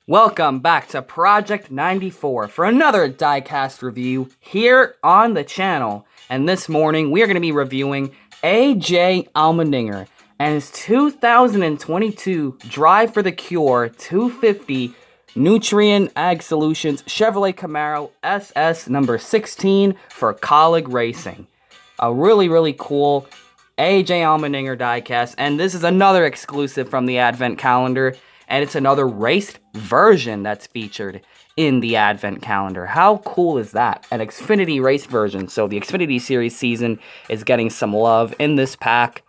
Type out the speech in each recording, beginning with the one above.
Welcome back to Project 94 for another Diecast review here on the channel. And this morning we are going to be reviewing AJ Allmendinger and his 2022 Drive for the Cure 250 Nutrien Ag Solutions Chevrolet Camaro SS number 16 for Kaulig Racing. A really cool AJ Allmendinger diecast, and this is another exclusive from the Advent calendar. And it's another raced version that's featured in the Advent calendar. How cool is that? An Xfinity race version. So the Xfinity Series season is getting some love in this pack.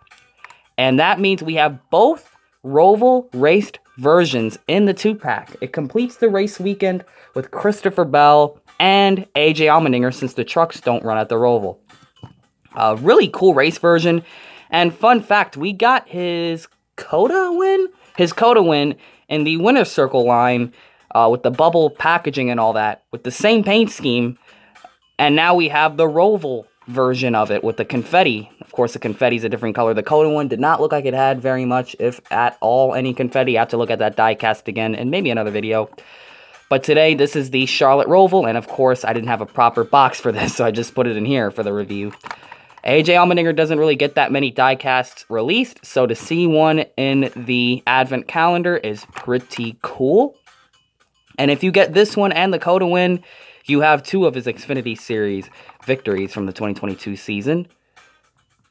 And that means we have both Roval raced versions in the 2-pack. It completes the race weekend with Christopher Bell and AJ Allmendinger since the trucks don't run at the Roval. A really cool race version. And fun fact, we got his Coda win? His Coda win in the Winner's Circle line with the bubble packaging and all that, with the same paint scheme. And now we have the Roval version of it with the confetti. Of course, the confetti is a different color. The Coda one did not look like it had very much, if at all, any confetti. I have to look at that diecast again in maybe another video. But today, this is the Charlotte Roval, and of course, I didn't have a proper box for this, so I just put it in here for the review. AJ Allmendinger doesn't really get that many diecasts released, so to see one in the Advent calendar is pretty cool. And if you get this one and the Coda win, you have two of his Xfinity Series victories from the 2022 season.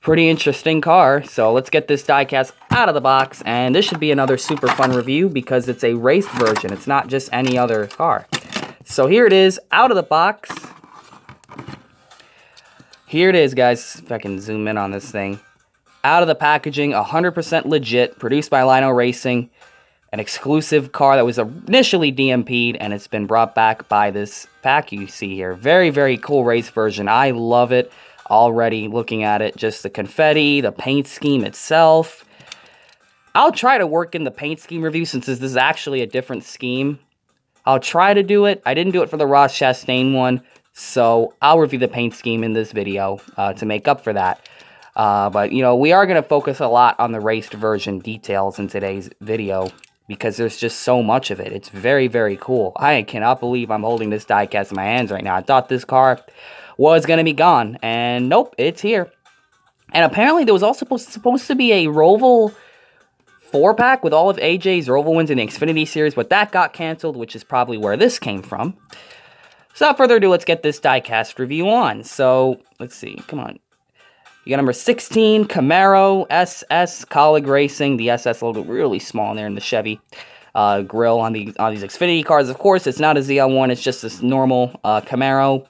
Pretty interesting car, so let's get this diecast out of the box, and this should be another super fun review because it's a race version. It's not just any other car. So here it is, out of the box. Here it is, guys, if I can zoom in on this thing. Out of the packaging, 100% legit, produced by Lino Racing. An exclusive car that was initially DMP'd, and it's been brought back by this pack you see here. Very cool race version. I love it already looking at it. Just the confetti, the paint scheme itself. I'll try to work in the paint scheme review since this is actually a different scheme. I'll try to do it. I didn't do it for the Ross Chastain one. So I'll review the paint scheme in this video to make up for that. But, you know, we are going to focus a lot on the raced version details in today's video because there's just so much of it. It's very cool. I cannot believe I'm holding this diecast in my hands right now. I thought this car was going to be gone, and nope, it's here. And apparently there was also supposed to be a Roval 4-pack with all of AJ's Roval wins in the Xfinity Series, but that got canceled, which is probably where this came from. So without further ado, let's get this diecast review on. So, let's see, come on. You got number 16, Camaro, SS, Kaulig Racing. The SS logo really small in there in the Chevy grill on these Xfinity cars. Of course, it's not a ZL1, it's just this normal Camaro.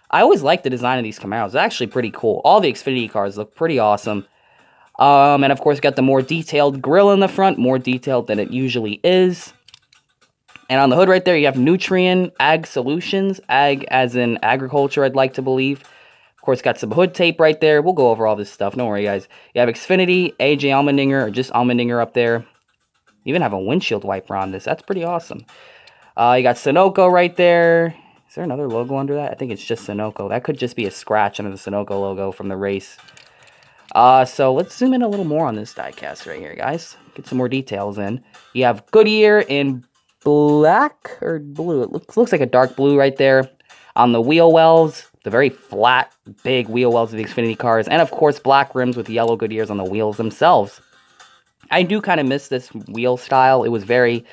I always like the design of these Camaros. It's actually pretty cool. All the Xfinity cars look pretty awesome. And of course, got the more detailed grill in the front, more detailed than it usually is. And on the hood right there, you have Nutrien Ag Solutions. Ag as in agriculture, I'd like to believe. Of course, got some hood tape right there. We'll go over all this stuff. Don't worry, guys. You have Xfinity, AJ Allmendinger, or just Allmendinger up there. You even have a windshield wiper on this. That's pretty awesome. You got Sunoco right there. Is there another logo under that? I think it's just Sunoco. That could just be a scratch under the Sunoco logo from the race. So let's zoom in a little more on this diecast right here, guys. Get some more details in. You have Goodyear in black or blue. It looks like a dark blue right there on the wheel wells. The very flat, big wheel wells of the Xfinity cars. And of course, black rims with yellow Goodyears on the wheels themselves. I do kind of miss this wheel style. It was very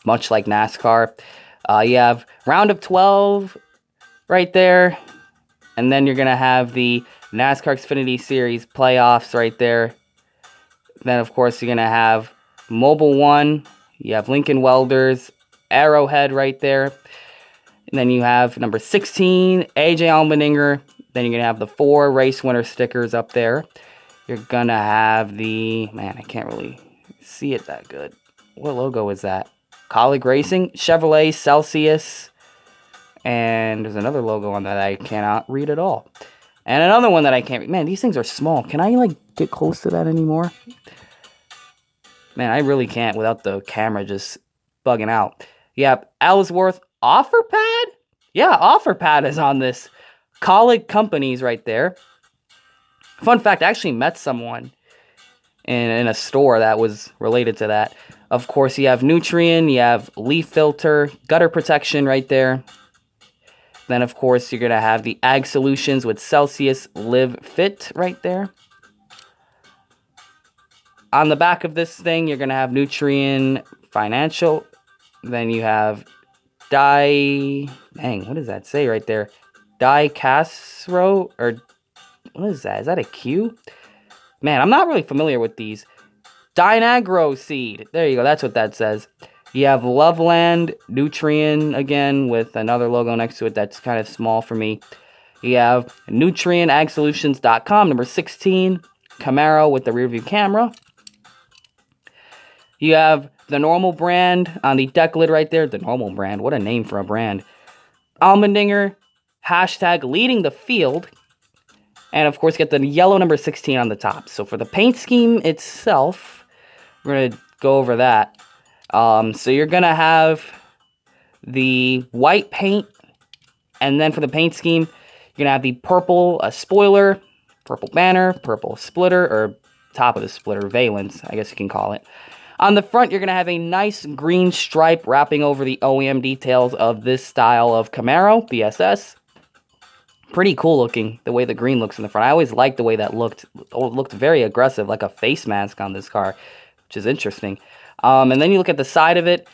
much like NASCAR. You have round of 12 right there. And then you're going to have the NASCAR Xfinity Series playoffs right there. Then, of course, you're going to have Mobile 1. You have Lincoln Welders. Arrowhead right there. And then you have number 16, AJ Allmendinger. Then you're going to have the 4 race winner stickers up there. You're going to have the, man, I can't really see it that good. What logo is that? Kaulig Racing, Chevrolet, Celsius. And there's another logo on that I cannot read at all. And another one that I can't read. Man, these things are small. Can I, like, get close to that anymore? Man, I really can't without the camera just bugging out. Yep, Ellsworth offer pad? Yeah, offer pad is on this. Kaulig companies right there. Fun fact, I actually met someone in a store that was related to that. Of course, you have Nutrien, you have leaf filter, gutter protection right there. Then, of course, you're going to have the Ag Solutions with Celsius Live Fit right there. On the back of this thing, you're going to have Nutrien Financial. Then you have what does that say right there? Diecast, or what is that? Is that a Q? Man, I'm not really familiar with these. Dynagro seed. There you go. That's what that says. You have Loveland Nutrien again with another logo next to it that's kind of small for me. You have NutrienAgSolutions.com, number 16. Camaro with the rear view camera. You have the normal brand on the deck lid right there. The normal brand. What a name for a brand. Allmendinger. Hashtag leading the field. And of course, get the yellow number 16 on the top. So for the paint scheme itself, we're going to go over that. So you're going to have the white paint. And then for the paint scheme, you're going to have the purple spoiler, purple banner, purple splitter, or top of the splitter, valence, I guess you can call it. On the front, you're going to have a nice green stripe wrapping over the OEM details of this style of Camaro, BSS. Pretty cool looking, the way the green looks in the front. I always liked the way that looked. It looked very aggressive, like a face mask on this car, which is interesting. And then you look at the side of it.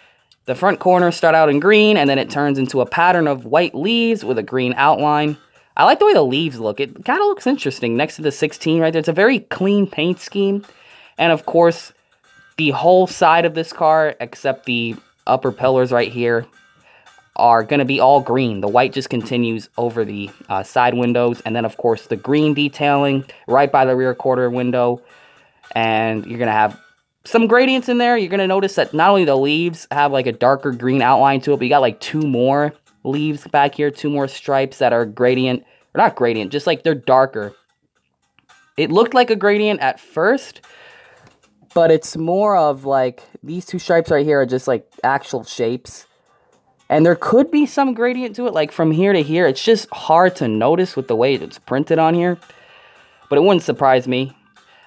The front corners start out in green, and then it turns into a pattern of white leaves with a green outline. I like the way the leaves look. It kind of looks interesting next to the 16 right there. It's a very clean paint scheme. And of course, the whole side of this car, except the upper pillars right here, are going to be all green. The white just continues over the side windows. And then, of course, the green detailing right by the rear quarter window. And you're going to have some gradients in there. You're going to notice that not only the leaves have like a darker green outline to it, but you got like two more leaves back here, two more stripes that are gradient, or not gradient, just like they're darker. It looked like a gradient at first, but it's more of like these two stripes right here are just like actual shapes. And there could be some gradient to it, like from here to here. It's just hard to notice with the way it's printed on here. But it wouldn't surprise me,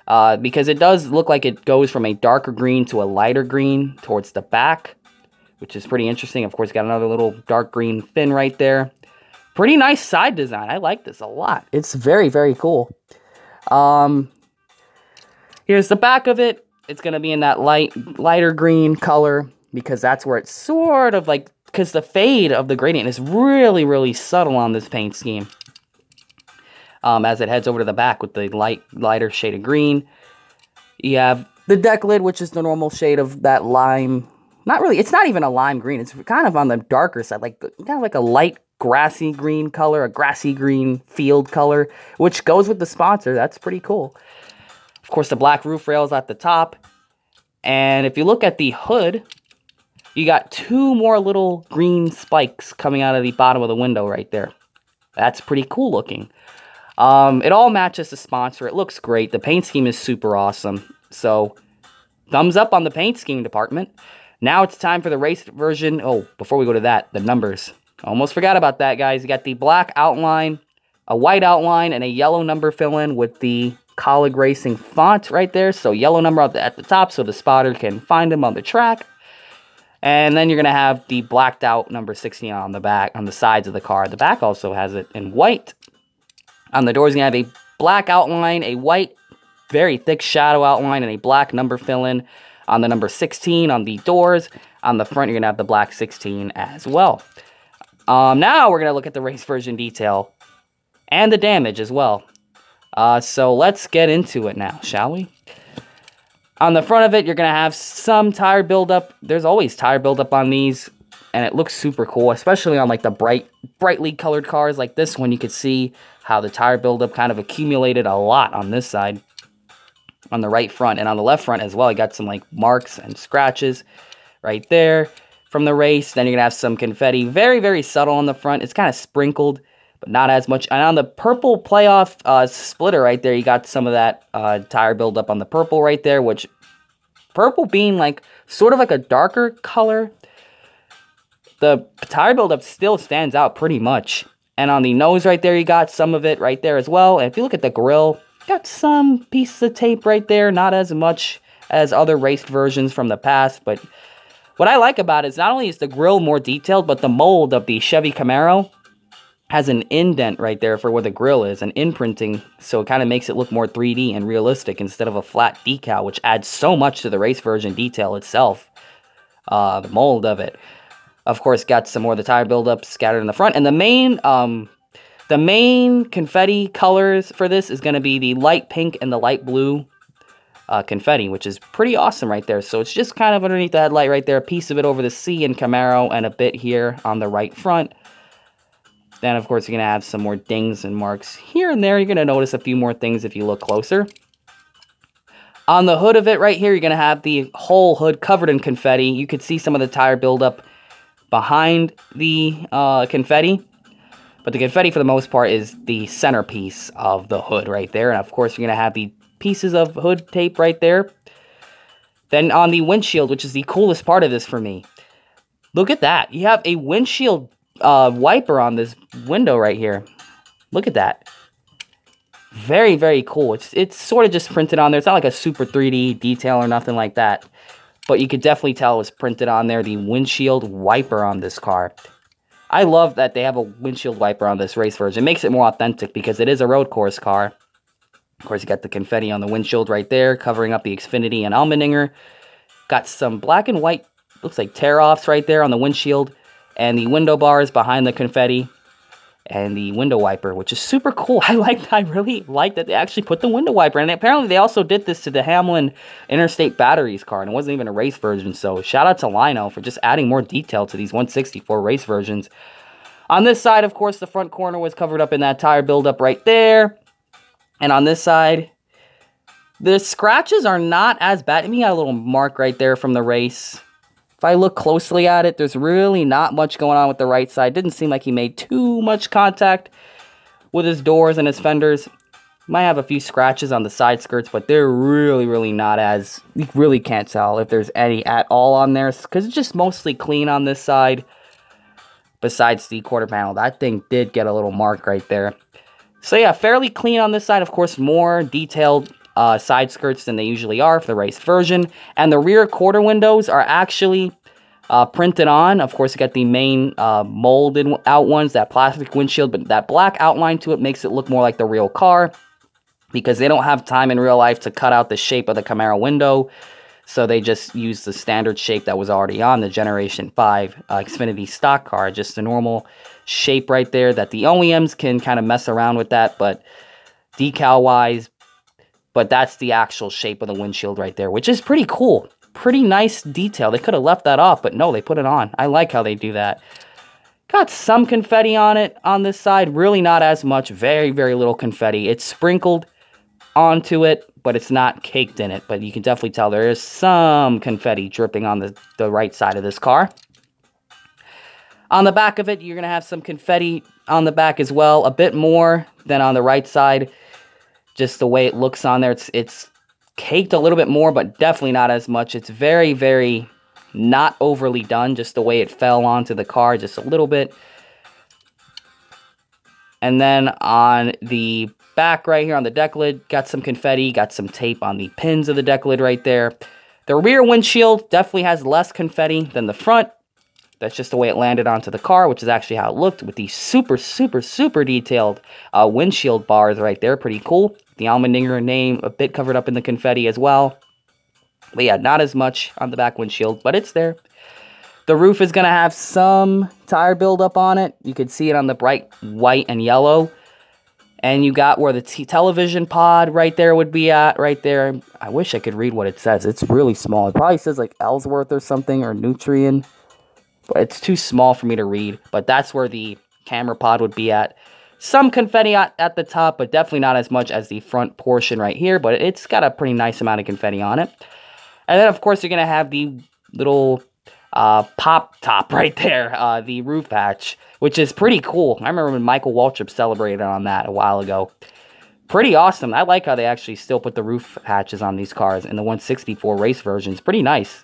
because it does look like it goes from a darker green to a lighter green towards the back, which is pretty interesting. Of course, got another little dark green fin right there. Pretty nice side design. I like this a lot. It's very, very cool. Here's the back of it. It's going to be in that lighter green color, because that's where it's sort of like, because the fade of the gradient is really, really subtle on this paint scheme. As it heads over to the back with the lighter shade of green. You have the deck lid, which is the normal shade of that lime. Not really, it's not even a lime green. It's kind of on the darker side, like kind of like a light grassy green color, a grassy green field color, which goes with the sponsor. That's pretty cool. Of course, the black roof rails at the top. And if you look at the hood, you got two more little green spikes coming out of the bottom of the window right there. That's pretty cool looking. It all matches the sponsor. It looks great. The paint scheme is super awesome. So, thumbs up on the paint scheme department. Now it's time for the race version. Oh, before we go to that, the numbers. Almost forgot about that, guys. You got the black outline, a white outline, and a yellow number fill-in with the Kaulig Racing font right there. So, yellow number at the top so the spotter can find them on the track. And then you're going to have the blacked out number 16 on the back, on the sides of the car. The back also has it in white. On the doors, you're going to have a black outline, a white, very thick shadow outline, and a black number fill-in on the number 16 on the doors. On the front, you're going to have the black 16 as well. Now we're going to look at the race version detail and the damage as well. So let's get into it now, shall we? On the front of it, you're going to have some tire buildup. There's always tire buildup on these, and it looks super cool, especially on like the brightly colored cars like this one. You could see how the tire buildup kind of accumulated a lot on this side, on the right front, and on the left front as well. You got some like marks and scratches right there from the race. Then you're going to have some confetti, very, very subtle on the front. It's kind of sprinkled, but not as much. And on the purple playoff splitter right there, you got some of that tire buildup on the purple right there, which purple being like sort of like a darker color, the tire buildup still stands out pretty much. And on the nose right there, you got some of it right there as well. And if you look at the grill, got some pieces of tape right there, not as much as other raced versions from the past, but what I like about it is not only is the grille more detailed, but the mold of the Chevy Camaro has an indent right there for where the grille is, an imprinting, so it kind of makes it look more 3D and realistic instead of a flat decal, which adds so much to the race version detail itself, the mold of it. Of course, got some more of the tire buildup scattered in the front, and the main confetti colors for this is going to be the light pink and the light blue confetti, which is pretty awesome right there. So it's just kind of underneath the headlight right there, a piece of it over the C in Camaro, and a bit here on the right front. Then, of course, you're going to have some more dings and marks here and there. You're going to notice a few more things if you look closer. On the hood of it right here, you're going to have the whole hood covered in confetti. You could see some of the tire buildup behind the confetti. But the confetti, for the most part, is the centerpiece of the hood right there. And, of course, you're going to have the pieces of hood tape right there. Then on the windshield, which is the coolest part of this for me, look at that. You have a windshield wiper on this window right here. Look at that. Very, very cool. It's sort of just printed on there. It's not like a super 3D detail or nothing like that. But you could definitely tell it was printed on there, the windshield wiper on this car. I love that they have a windshield wiper on this race version. It makes it more authentic because it is a road course car. Of course, you got the confetti on the windshield right there, covering up the Xfinity and Allmendinger. Got some black and white, looks like tear-offs right there on the windshield. And the window bars behind the confetti. And the window wiper, which is super cool. I really like that they actually put the window wiper. And apparently they also did this to the Hamlin Interstate Batteries car. And it wasn't even a race version. So shout out to Lino for just adding more detail to these 164 race versions. On this side, of course, the front corner was covered up in that tire buildup right there. And on this side, the scratches are not as bad. I mean, you got a little mark right there from the race. If I look closely at it, there's really not much going on with the right side. Didn't seem like he made too much contact with his doors and his fenders. Might have a few scratches on the side skirts, but they're really not as... You really can't tell if there's any at all on there, because it's just mostly clean on this side. Besides the quarter panel, that thing did get a little mark right there. So yeah, fairly clean on this side. Of course, more detailed side skirts than they usually are for the race version. And the rear quarter windows are actually printed on. Of course, you got the main molded out ones, that plastic windshield, but that black outline to it makes it look more like the real car because they don't have time in real life to cut out the shape of the Camaro window. So they just use the standard shape that was already on the Generation 5 Xfinity stock car, just a normal shape right there that the OEMs can kind of mess around with that, but decal-wise, but that's the actual shape of the windshield right there, which is pretty cool. Pretty nice detail. They could have left that off, but no, they put it on. I like how they do that. Got some confetti on it on this side. Really not as much. Very little confetti. It's sprinkled onto it, but it's not caked in it. But you can definitely tell there is some confetti dripping on the right side of this car. On the back of it, you're going to have some confetti on the back as well. A bit more than on the right side. Just the way it looks on there, it's caked a little bit more, but definitely not as much. It's very not overly done, just the way it fell onto the car, just a little bit. And then on the back right here on the deck lid, got some confetti, got some tape on the pins of the deck lid right there. The rear windshield definitely has less confetti than the front. That's just the way it landed onto the car, which is actually how it looked with these super detailed windshield bars right there. Pretty cool. The Allmendinger name a bit covered up in the confetti as well. But yeah, not as much on the back windshield, but it's there. The roof is going to have some tire buildup on it. You can see it on the bright white and yellow. And you got where the television pod right there would be at, right there. I wish I could read what it says. It's really small. It probably says like Ellsworth or something, or Nutrien. But it's too small for me to read. But that's where the camera pod would be at. Some confetti at the top, but definitely not as much as the front portion right here. But it's got a pretty nice amount of confetti on it. And then, of course, you're going to have the little pop top right there, the roof hatch, which is pretty cool. I remember when Michael Waltrip celebrated on that a while ago. Pretty awesome. I like how they actually still put the roof hatches on these cars in the 164 race versions. Pretty nice.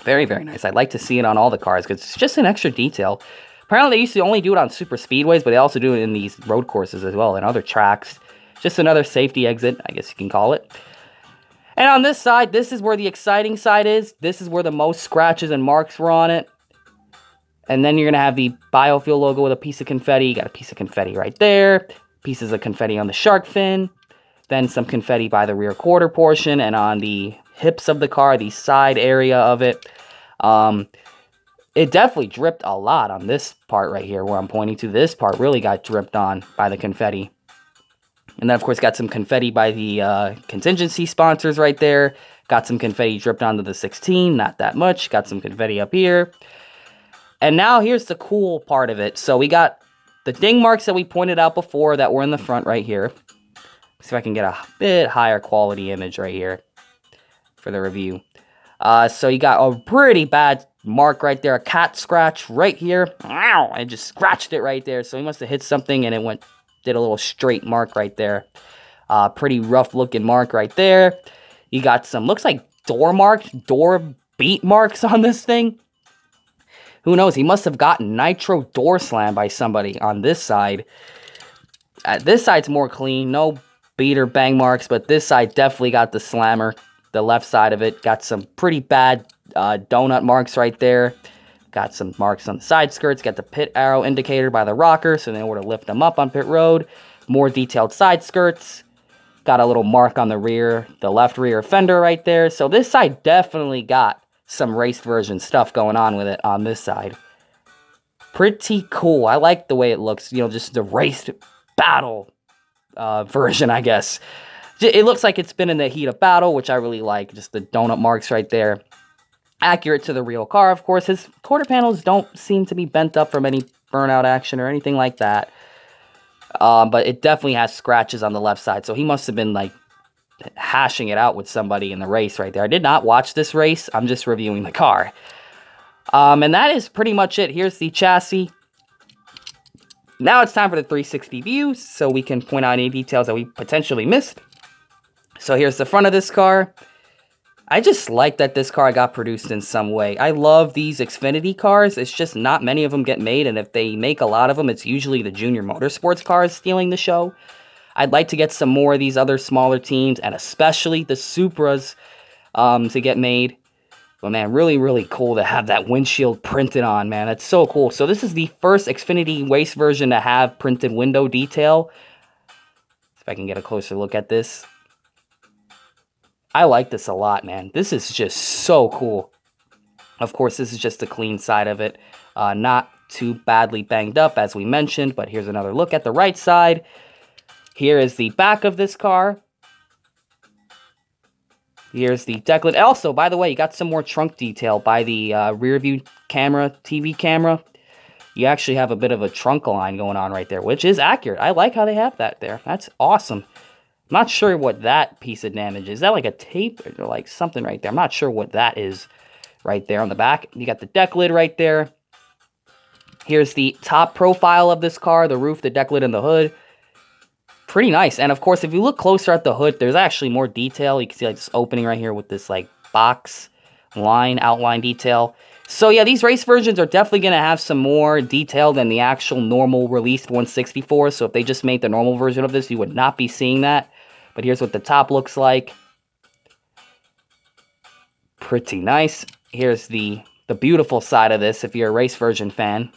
Very nice. I'd like to see it on all the cars because it's just an extra detail. Apparently, they used to only do it on super speedways, but they also do it in these road courses as well and other tracks. Just another safety exit, I guess you can call it. And on this side, this is where the exciting side is. This is where the most scratches and marks were on it. And then you're going to have the biofuel logo with a piece of confetti. You got a piece of confetti right there. Pieces of confetti on the shark fin. Then some confetti by the rear quarter portion and on the hips of the car, the side area of it. It definitely dripped a lot on this part right here where I'm pointing to. This part really got dripped on by the confetti. And then, of course, got some confetti by the contingency sponsors right there. Got some confetti dripped onto the 16, not that much. Got some confetti up here. And now here's the cool part of it. So we got the ding marks that we pointed out before that were in the front right here. See if I can get a bit higher quality image right here for the review. So you got a pretty bad mark right there, a cat scratch right here. Ow! I just scratched it right there. So he must have hit something and it did a little straight mark right there. Pretty rough looking mark right there. You got some, looks like door beat marks on this thing. Who knows? He must have gotten nitro door slam by somebody on this side. This side's more clean. No beat or bang marks, but this side definitely got the slammer. The left side of it got some pretty bad donut marks right there. Got some marks on the side skirts. Got the pit arrow indicator by the rocker, so they were to lift them up on pit road. More detailed side skirts. Got a little mark on the rear, the left rear fender right there. So this side definitely got some race version stuff going on with it on this side. Pretty cool. I like the way it looks. You know, just the race battle version, I guess. It looks like it's been in the heat of battle, which I really like. Just the donut marks right there. Accurate to the real car, of course. His quarter panels don't seem to be bent up from any burnout action or anything like that. But it definitely has scratches on the left side. So he must have been like hashing it out with somebody in the race right there. I did not watch this race. I'm just reviewing the car. And that is pretty much it. Here's the chassis. Now it's time for the 360 view, so we can point out any details that we potentially missed. So here's the front of this car. I just like that this car got produced in some way. I love these Xfinity cars. It's just not many of them get made, and if they make a lot of them, it's usually the Junior Motorsports cars stealing the show. I'd like to get some more of these other smaller teams, and especially the Supras to get made. But man, really, really cool to have that windshield printed on, man. That's so cool. So this is the first Xfinity race version to have printed window detail. If I can get a closer look at this. I like this a lot, man. This is just so cool. Of course, this is just the clean side of it. Not too badly banged up, as we mentioned. But here's another look at the right side. Here is the back of this car. Here's the deck lid. Also, by the way, you got some more trunk detail by the rear view camera, TV camera. You actually have a bit of a trunk line going on right there, which is accurate. I like how they have that there. That's awesome. I'm not sure what that piece of damage is. Is that like a tape or like something right there? I'm not sure what that is right there on the back. You got the deck lid right there. Here's the top profile of this car, the roof, the deck lid, and the hood. Pretty nice. And of course, if you look closer at the hood, there's actually more detail. You can see like this opening right here with this like box line, outline detail. So yeah, these race versions are definitely going to have some more detail than the actual normal released 164. So if they just made the normal version of this, you would not be seeing that. But here's what the top looks like. Pretty nice. Here's the beautiful side of this if you're a race version fan.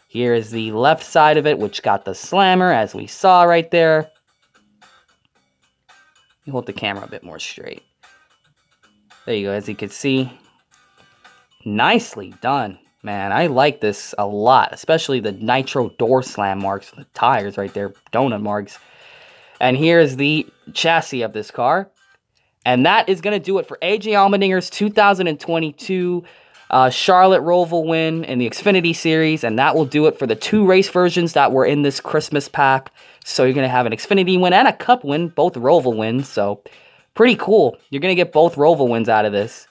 Here is the left side of it, which got the slammer, as we saw right there. You hold the camera a bit more straight. There you go, as you can see. Nicely done, man. I like this a lot, especially the nitro door slam marks, the tires right there, donut marks. And here's the chassis of this car. And that is going to do it for AJ Allmendinger's 2022 Charlotte Roval win in the Xfinity Series, and that will do it for the 2 race versions that were in this Christmas pack. So you're going to have an Xfinity win and a Cup win, both Roval wins, so pretty cool. You're going to get both Roval wins out of this.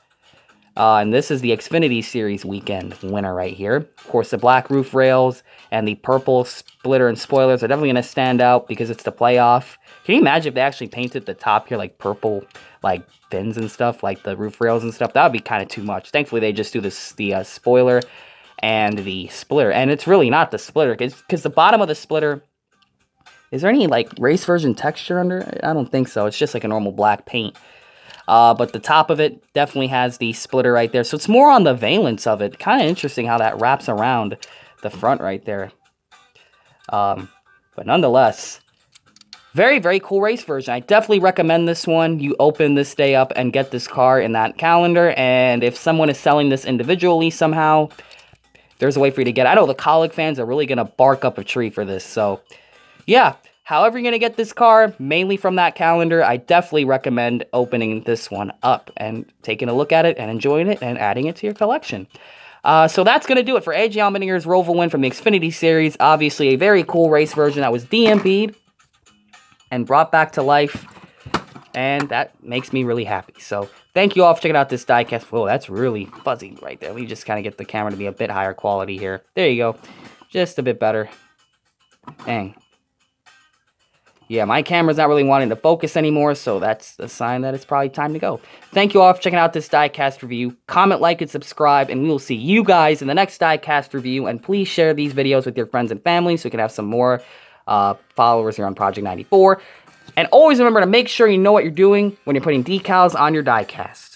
And this is the Xfinity Series weekend winner right here. Of course, the black roof rails and the purple splitter and spoilers are definitely going to stand out because it's the playoff. Can you imagine if they actually painted the top here like purple, like fins and stuff, like the roof rails and stuff? That would be kind of too much. Thankfully, they just do this, the spoiler and the splitter. And it's really not the splitter because the bottom of the splitter, is there any like race version texture under it? I don't think so. It's just like a normal black paint. But the top of it definitely has the splitter right there. So it's more on the valence of it. Kind of interesting how that wraps around the front right there. But nonetheless, very, very cool race version. I definitely recommend this one. You open this day up and get this car in that calendar. And if someone is selling this individually somehow, there's a way for you to get it. I know the Kaulig fans are really going to bark up a tree for this. So, yeah. However you're going to get this car, mainly from that calendar, I definitely recommend opening this one up and taking a look at it and enjoying it and adding it to your collection. So that's going to do it for AJ Allmendinger's Roval win from the Xfinity Series. Obviously, a very cool race version that was DMP'd and brought back to life. And that makes me really happy. So thank you all for checking out this diecast. Whoa, that's really fuzzy right there. Let me just kind of get the camera to be a bit higher quality here. There you go. Just a bit better. Dang. Yeah, my camera's not really wanting to focus anymore, so that's a sign that it's probably time to go. Thank you all for checking out this diecast review. Comment, like, and subscribe, and we will see you guys in the next diecast review. And please share these videos with your friends and family so we can have some more followers here on Project 94. And always remember to make sure you know what you're doing when you're putting decals on your diecast.